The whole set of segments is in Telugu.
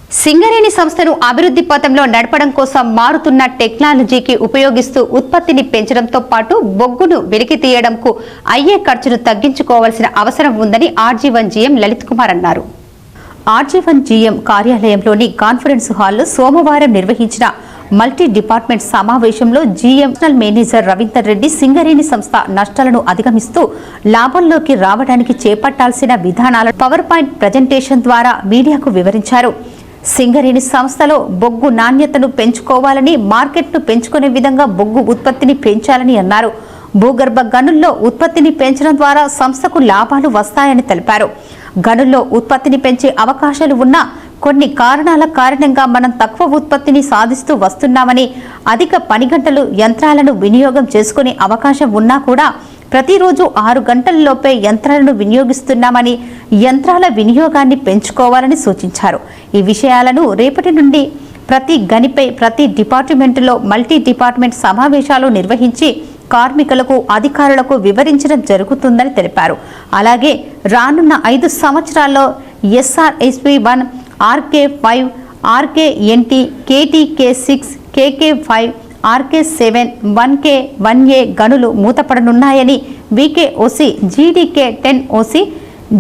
సింగరేణి సంస్థను అభివృద్ధి పథంలో నడపడం కోసం మారుతున్న టెక్నాలజీకి ఉపయోగిస్తూ ఉత్పత్తిని పెంచడంతో పాటు బొగ్గును వెలికి తీయడంకు అయ్యే ఖర్చును తగ్గించుకోవాల్సిన అవసరం ఉందని RG1 GM లలిత్ కుమార్ అన్నారు. RG1 GM కార్యాలయంలోని కాన్ఫరెన్స్ హాల్లో సోమవారం నిర్వహించిన మల్టీ డిపార్ట్మెంట్ సమావేశంలో GM మేనేజర్ రవీందర్ రెడ్డి సింగరేణి సంస్థ నష్టాలను అధిగమిస్తూ లాభంలోకి రావడానికి చేపట్టాల్సిన విధానాల పవర్ పాయింట్ ప్రజెంటేషన్ ద్వారా మీడియాకు వివరించారు. సింగరేణి సంస్థలో బొగ్గు నాణ్యతను పెంచుకోవాలని, మార్కెట్ను పెంచుకునే విధంగా బొగ్గు ఉత్పత్తిని పెంచాలని అన్నారు. భూగర్భ గనుల్లో ఉత్పత్తిని పెంచడం ద్వారా సంస్థకు లాభాలు వస్తాయని తెలిపారు. గనుల్లో ఉత్పత్తిని పెంచే అవకాశాలు ఉన్నా కొన్ని కారణాల కారణంగా మనం తక్కువ ఉత్పత్తిని సాధిస్తూ వస్తున్నామని, అధిక పని గంటలు యంత్రాలను వినియోగం చేసుకునే అవకాశం ఉన్నా కూడా ప్రతిరోజు 6 గంటలలోపే యంత్రాలను వినియోగిస్తున్నామని, యంత్రాల వినియోగాన్ని పెంచుకోవాలని సూచించారు. ఈ విషయాలను రేపటి నుండి ప్రతి గనిపై ప్రతి డిపార్ట్మెంటులో మల్టీ డిపార్ట్మెంట్ సమావేశాలు నిర్వహించి కార్మికులకు, అధికారులకు వివరించడం జరుగుతుందని తెలిపారు. అలాగే రానున్న 5 సంవత్సరాల్లో SRSP1, RK5, RKNT, KTK6, KK5, RK7, 1K, 1A గనులు మూతపడనున్నాయని, VKOC, GDK10 OC,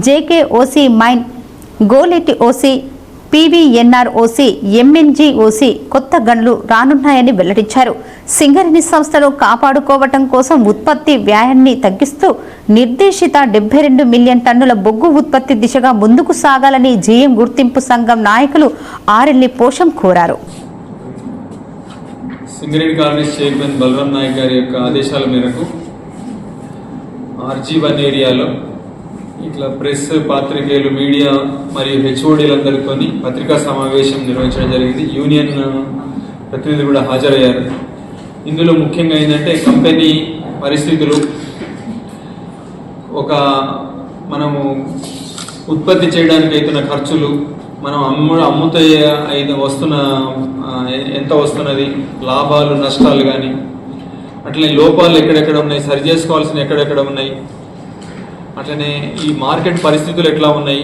JKOC mine, గోలెట్టి OC, PVNR OC, MNG OC కొత్త గనులు రానున్నాయని వెల్లడించారు. సింగరేణి సంస్థను కాపాడుకోవటం కోసం ఉత్పత్తి వ్యయాన్ని తగ్గిస్తూ నిర్దేశిత 72 మిలియన్ టన్నుల బొగ్గు ఉత్పత్తి దిశగా ముందుకు సాగాలని GM గుర్తింపు సంఘం నాయకులు ఆర్ఎల్లి పోషం కోరారు. సింగరేణి కాలనీస్ చైర్మన్ బలరాం నాయక్ గారి యొక్క ఆదేశాల మేరకు RG1 ఏరియాలో ఇట్లా ప్రెస్, పాత్రికేయులు, మీడియా మరియు HODలందరితో పత్రికా సమావేశం నిర్వహించడం జరిగింది. యూనియన్ ప్రతినిధులు కూడా హాజరయ్యారు. ఇందులో ముఖ్యంగా ఏంటంటే కంపెనీ పరిస్థితులు, మనము ఉత్పత్తి చేయడానికి అవుతున్న ఖర్చులు, మనం అమ్ముతే వస్తున్న ఎంత వస్తున్నది, లాభాలు నష్టాలు కానీ, అట్లనే లోపాలు ఎక్కడెక్కడ ఉన్నాయి, సరి చేసుకోవాల్సిన ఎక్కడెక్కడ ఉన్నాయి, అట్లనే ఈ మార్కెట్ పరిస్థితులు ఎట్లా ఉన్నాయి,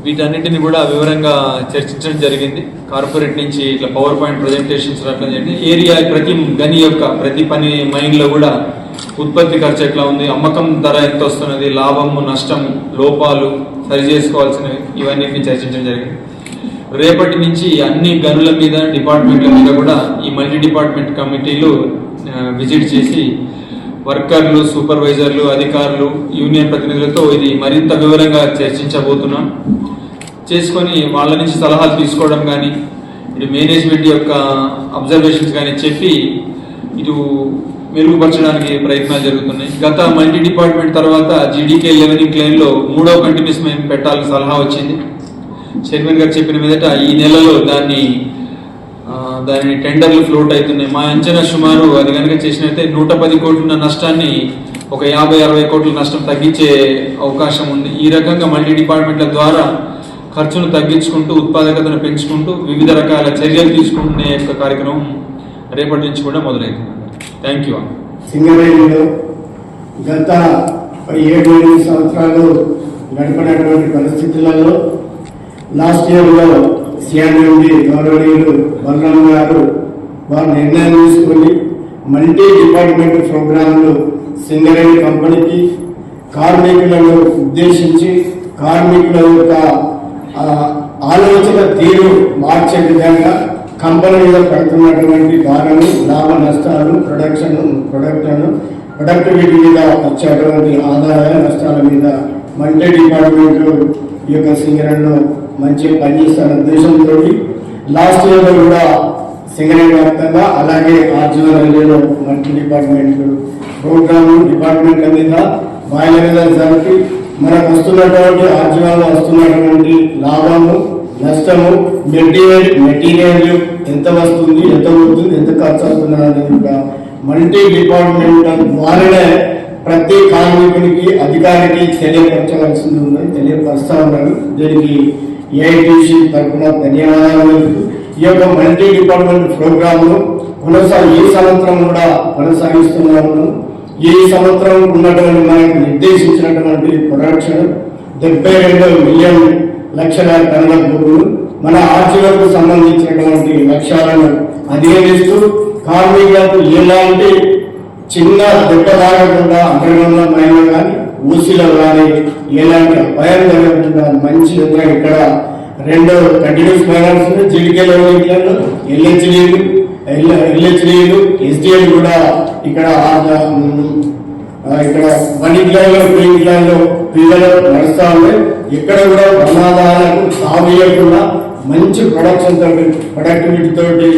వీటన్నిటిని కూడా వివరంగా చర్చించడం జరిగింది. కార్పొరేట్ నుంచి ఇట్లా పవర్ పాయింట్ ప్రజెంటేషన్స్ అట్లా చేయండి. ఏరియా ప్రతి గని యొక్క ప్రతి పని మైన్లో కూడా ఉత్పత్తి ఖర్చు ఎట్లా ఉంది, అమ్మకం ధర ఎంత వస్తున్నది, లాభము, నష్టం, లోపాలు, సరి చేసుకోవాల్సినవి, ఇవన్నిటిని చర్చించడం జరిగింది. రేపటి నుంచి అన్ని గనుల మీద, డిపార్ట్మెంట్ల మీద కూడా ఈ మల్టీ డిపార్ట్మెంట్ కమిటీలు విజిట్ చేసి వర్కర్లు, సూపర్వైజర్లు, అధికారులు, యూనియన్ ప్రతినిధులతో ఇది మరింత వివరంగా చర్చించబోతున్నాం. చేసుకొని వాళ్ళ నుంచి సలహాలు తీసుకోవడం కానీ, ఇటు మేనేజ్మెంట్ యొక్క అబ్జర్వేషన్స్ కానీ చెప్పి ఇటు మెరుగుపరచడానికి ప్రయత్నాలు జరుగుతున్నాయి. గత మల్టీ డిపార్ట్మెంట్ తర్వాత GDK11 క్లెయిమ్లో 3వ కంటిన్యూస్ మేము పెట్టాలని సలహా వచ్చింది. చైర్మన్ గారు చెప్పిన మీదట ఈ నెలలో దాని టెండర్లు ఫ్లోట్ అవుతున్నాయి. మా అంచనా సుమారు అది కనుక చేసినట్టే 110 కోట్ల నష్టాన్ని ఒక 50-60 కోట్ల నష్టం తగ్గించే అవకాశం ఉంది. ఈ రకంగా మల్టీ డిపార్ట్మెంట్ల ద్వారా ఖర్చును తగ్గించుకుంటూ, ఉత్పాదకతను పెంచుకుంటూ వివిధ రకాల చర్యలు తీసుకునే యొక్క కార్యక్రమం రేపటి నుంచి కూడా మొదలవుతుంది. Thank you. సింగరేణిలో గత 7-8 సంవత్సరాలు గడిపినటువంటి పరిస్థితులలో లాస్ట్ ఇయర్లో సీఎం నుండి గౌరవనీయులు బలరాం గారు వారు నిర్ణయం తీసుకొని మల్టీ డిపార్ట్మెంట్ ప్రోగ్రాంలు సింగరేణి కంపెనీకి కార్మికులను ఉద్దేశించి కార్మికుల యొక్క ఆలోచన తీరు మార్చే విధంగా కంపెనీ మీద పడుతున్నటువంటి భారము, లాభ నష్టాలు, ప్రొడక్టివిటీ మీద వచ్చేటువంటి ఆదాయ నష్టాల మీద మల్టీ డిపార్ట్మెంట్ ఈ యొక్క సింగరేణిలో మంచిగా పనిచేస్తున్న ఉద్దేశంతో లాస్ట్ ఇయర్లో కూడా సింగరేణి వ్యాప్తంగా అలాగే RG1 ఏరియాలో మల్టీ డిపార్ట్మెంట్ ప్రోగ్రామ్ డిపార్ట్మెంట్ల మీద బాయిల మీద జరిపి మనకు వస్తున్నటువంటి RG1లో వస్తున్నటువంటి లాభము, నష్టము, మెటీరియల్ ఎంత వస్తుంది, ఎంత పోతుంది, ఎంత ఖర్చు అవుతుంది అనేది కూడా మల్టీ డిపార్ట్మెంట్ ద్వారానే ప్రతి కార్మికునికి, అధికారికి తెలియపరచవలసింది ఉన్నది, తెలియపరుస్తా ఉన్నారు. దీనికి AITC తరఫున ధన్యవాదాలు. ఈ యొక్క మల్టీ డిపార్ట్మెంట్ ప్రోగ్రాంను ఈ సంవత్సరం కూడా కొనసాగిస్తున్నాము. ఈ సంవత్సరం ఉన్నటువంటి మనకు నిర్దేశించినటువంటి ప్రొడక్షన్ 72 మిలియన్ లక్షల టన్నుల బొగ్గును మన ఆర్జీలకు సంబంధించినటువంటి లక్ష్యాలను అధిగమిస్తూ కార్మికులకు ఎలాంటి చిన్న దెబ్బ తాగకుండా అంతర్గతంలో కానీ ఊసిలో కానీ ఎలాంటి అపాయం జరగకుండా మంచి విధంగా ఇక్కడ 2 కంటిన్యూస్ మైనర్స్ జీడికేలో ఎల్హెచ్డీలు ఎస్డిఎల్ కూడా ఇక్కడ వనిక్లాలో ప్రీక్లాలో పిల్లలు నడుస్తా ఉన్నాయి. ఇక్కడ కూడా ప్రమాదాలకు తావేయకుండా మంచి ప్రొడక్టివిటీ తోటి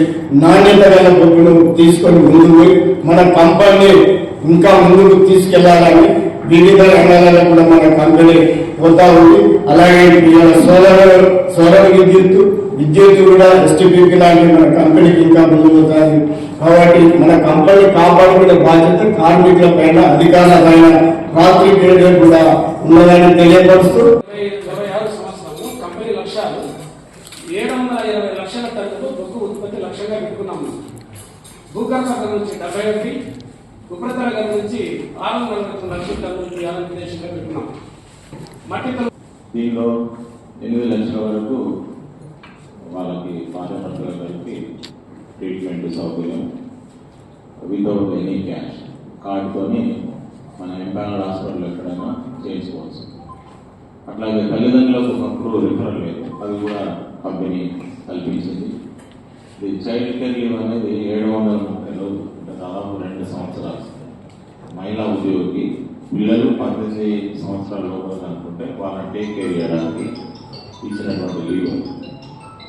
నాణ్యత గల బొగ్గును తీసుకొని ముందుకు మన కంపెనీ ఇంకా ముందుకు తీసుకెళ్లాలని వివిధ రంగాలలో కూడా మన కంపెనీ పోతా ఉంది. అలాగే సౌర విద్యుత్ కూడా ఎస్టీపీపీ లాంటి మన కంపెనీకి ఇంకా ముందు పోతుంది. కాబట్టి మన కంపెనీ కాపాడుకునే బాధ్యత కార్మికుల పైన అధికారుల పైన రాత్రి పీరియడ్ కూడా ఉన్నదని తెలియపరుస్తూ 26 సంవత్సరంలో కంపెనీ లక్ష్యాలు 720 లక్షల టన్నులు బొగ్గు ఉత్పత్తి లక్ష్యంగా పెట్టుకున్నాము. భూగర్భ గనుల నుంచి 71, ఉపరితల గనుల నుంచి 649 లక్షల టన్నులు తీయాలని ఉద్దేశంగా పెట్టుకున్నాం. దీనిలో 8 లక్షల వరకు వాళ్ళకి పాఠపత్రాల కలిపి ట్రీట్మెంట్ సౌకర్యం వితౌట్ ఎనీ క్యాష్ కార్డుతోని మన ఎంపానల్ హాస్పిటల్ ఎక్కడైనా చేయించుకోవచ్చు. అట్లాగే తల్లిదండ్రులకు ఒకప్పుడు రిఫరల్ లేదు, అది కూడా కంపెనీ కల్పించింది. ఇది చైల్డ్ కేర్ లీవ్ అనేది 730 రోజులు, అంటే దాదాపు 2 సంవత్సరాలు. మహిళా ఉద్యోగి పిల్లలు 18 సంవత్సరాల లోపల అనుకుంటే వాళ్ళని టేక్ కేర్ చేయడానికి ఇచ్చినటువంటి లీవ్.